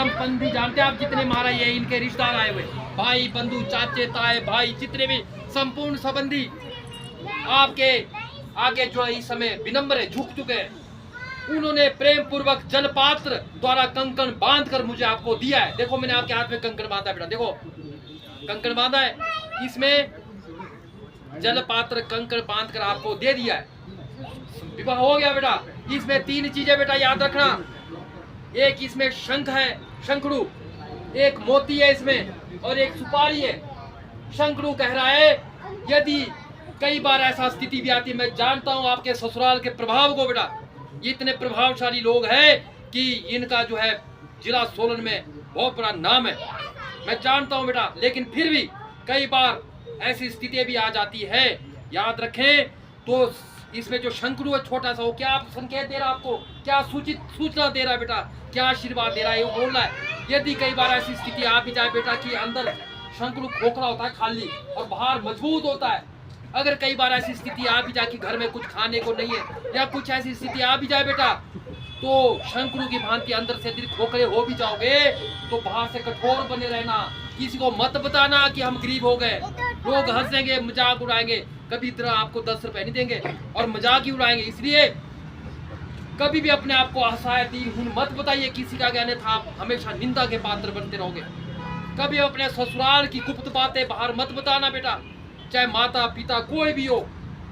संबंधी जानते हैं आप, जितने महाराज ये इनके रिश्तेदार आए हुए, भाई बंधु चाचे ताए भाई, जितने भी संपूर्ण संबंधी आपके आगे जो है इस समय विनम्र है, झुक चुके हैं। उन्होंने प्रेम पूर्वक जलपात्र द्वारा कंकण बांध कर मुझे आपको दिया है। देखो मैंने आपके हाथ में कंकण बांधा है बेटा, देखो कंकण बांधा है, इसमें जलपात्र कंकण बांध कर आपको दे दिया है। विवाह हो गया बेटा। इसमें 3 चीजें बेटा याद रखना, एक इसमें शंख है, शंखड़ू, एक मोती है इसमें, और एक सुपारी है। शंखड़ू कह रहा है यदि कई बार ऐसा स्थिति भी आती है, मैं जानता हूं आपके ससुराल के प्रभाव को बेटा, ये इतने प्रभावशाली लोग हैं कि इनका जो है जिला सोलन में बहुत बड़ा नाम है, मैं जानता हूं बेटा, लेकिन फिर भी कई बार ऐसी स्थितियां भी आ जाती है। याद रखें तो इसमें जो शंकरू है छोटा सा, वो क्या आप संकेत दे रहा है आपको, क्या सूचना दे रहा है बेटा, क्या आशीर्वाद दे रहा है, वो बोल रहा है यदि कई बार ऐसी स्थिति आ भी जाए बेटा कि अंदर शंकरू खोखला होता है खाली और बाहर मजबूत होता है, अगर कई बार ऐसी स्थिति आ भी जाए कि घर में कुछ खाने को नहीं है या कुछ ऐसी स्थिति आ भी जाए बेटा, तो शंकरू की भांति अंदर से यदि खोखले हो भी जाओगे तो बाहर से कठोर बने रहना। किसी को मत बताना कि हम गरीब हो गए, लोग हंसेंगे, मजाक उड़ाएंगे, कभी इतना आपको 10 रुपए नहीं देंगे और मजाक ही उड़ाएंगे। इसलिए कभी भी अपने आप को असहाय दीनहीन मत बताइए किसी का, कहने था आप हमेशा निंदा के पात्र बनते रहोगे। कभी अपने ससुराल की गुप्त बातें बाहर मत बताना बेटा, चाहे माता पिता कोई भी हो,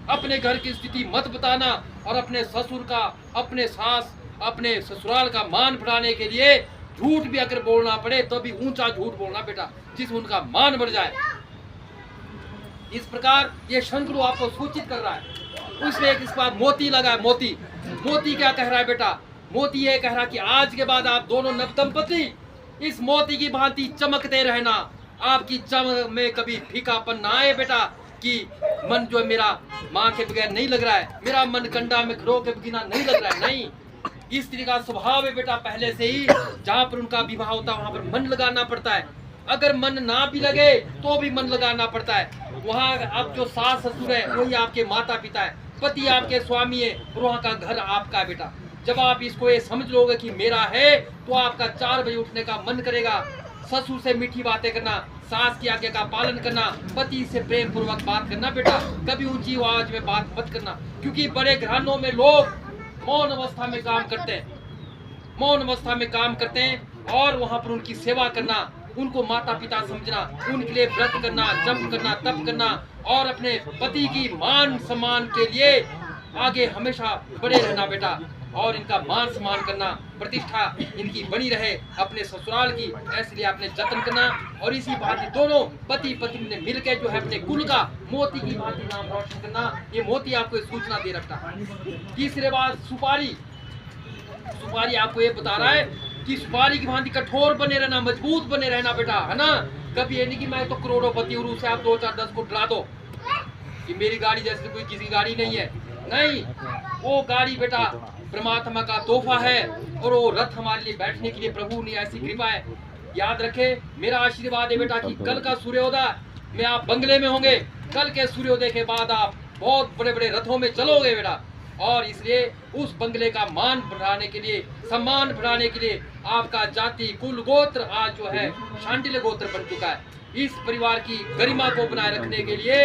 अपने घर की स्थिति मत बताना। और अपने ससुर का, अपने सास, अपने ससुराल का मान बढ़ाने के लिए झूठ भी अगर बोलना पड़े तो भी ऊंचा झूठ बोलना बेटा, जिसमें उनका मान बढ़ जाए। इस प्रकार ये शंकरू आपको सूचित कर रहा है। उसमें एक इस बार मोती लगा है, मोती। मोती क्या कह रहा है बेटा, मोती ये कह रहा कि आज के बाद आप दोनों नवदंपति इस मोती की भांति चमकते रहना, आपकी चमक में कभी फीकापन ना आए बेटा, कि मन जो है मेरा माँ के बगैर नहीं लग रहा है, मेरा मन कंडा में खड़ो के बिना नहीं लग रहा है, नहीं। स्त्री का स्वभाव है बेटा पहले से ही, जहाँ पर उनका विवाह होता है वहाँ पर मन लगाना पड़ता है, अगर मन ना भी लगे तो भी मन लगाना पड़ता है। वहाँ अब जो सास ससुर है वही आपके माता पिता है, पति आपके स्वामी है, और वहाँ का घर आपका है बेटा। जब आप इसको ये समझ लोगे कि मेरा है, तो आपका 4 बजे उठने का मन करेगा, ससुर से मीठी बातें करना, सास की आज्ञा का पालन करना, पति से प्रेम पूर्वक बात करना बेटा, कभी ऊंची आवाज में बात मत करना। क्योंकि बड़े घरानों में लोग मौन अवस्था में काम करते हैं, मौन अवस्था में काम करते हैं, और वहाँ पर उनकी सेवा करना, उनको माता पिता समझना, उनके लिए व्रत करना, जप करना, तप करना, और अपने पति की मान सम्मान के लिए आगे हमेशा बड़े रहना बेटा, और इनका मान सम्मान करना, प्रतिष्ठा इनकी बनी रहे अपने ससुराल की, इसलिए आपने जतन करना। और इसी भांति दोनों पति पत्नी ने मिलकर जो है अपने कुल का मोती की भांति नाम रोशन करना, ये मोती आपको सूचना दे रखता है। तीसरे बात सुपारी, सुपारी आपको ये बता रहा है कि सुपारी की भांति कठोर बने रहना, मजबूत बने रहना बेटा, है ना। कभी ये नहीं कि मैं तो करोड़पति हूँ, उसे आप 2 4 10 को डरा दो कि मेरी गाड़ी जैसे कोई किसी गाड़ी नहीं है, नहीं। वो गाड़ी बेटा परमात्मा का तोहफा है, और वो रथ हमारे लिए बैठने के लिए प्रभु ने ऐसी कृपा है। याद रखे मेरा आशीर्वाद है बेटा कि कल का सूर्योदय में आप बंगले में होंगे, कल के सूर्योदय के बाद आप बहुत बड़े बड़े रथों में चलोगे बेटा, और इसलिए उस बंगले का मान बढ़ाने के लिए, सम्मान बढ़ाने के लिए आपका जाति कुल गोत्र आज जो है शांडिल्य गोत्र बन चुका है। इस परिवार की गरिमा को बनाए रखने के लिए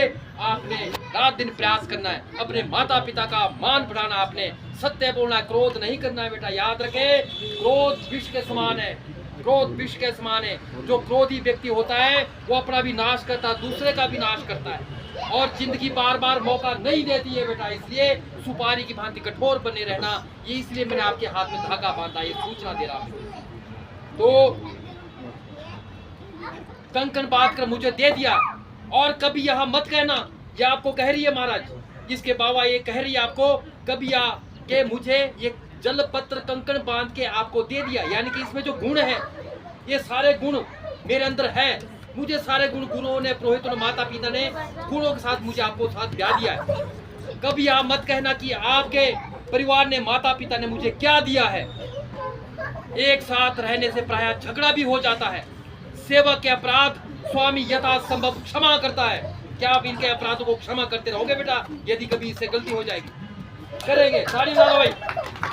आपने रात दिन प्रयास करना है, अपने माता पिता का मान बढ़ाना, आपने सत्य बोलना है, क्रोध नहीं करना है बेटा। याद रखे क्रोध विष के समान है, क्रोध विष के समान है। जो क्रोधी व्यक्ति होता है वो अपना भी नाश करता है, दूसरे का भी नाश करता है, और जिंदगी बार बार मौका नहीं देती है बेटा। इसलिए सुपारी की भांति कठोर बने रहना, ये इसलिए मैंने आपके हाथ में धागा बांधा, ये सूचना दे रहा हूँ। तो कंकण बांध कर मुझे दे दिया, और कभी यहाँ मत कहना, ये आपको कह रही है महाराज, इसके बाबा ये कह रही है आपको, कभी के मुझे ये जलपत्र कंकण बांध के आपको दे दिया, यानी कि इसमें जो गुण है, ये सारे गुण मेरे अंदर है, मुझे सारे गुण गुरुओं ने, पुरोहितों ने, माता पिता ने गुणों के साथ मुझे आपको साथ ब्याह दिया है। कभी आप मत कहना कि आपके परिवार ने, माता पिता ने मुझे क्या दिया है। एक साथ रहने से प्रायः झगड़ा भी हो जाता है, सेवक के अपराध स्वामी यथासंभव क्षमा करता है। क्या आप इनके अपराधों को क्षमा करते रहोगे बेटा? यदि कभी इससे गलती हो जाएगी, करेंगे। ताली मारो भाई।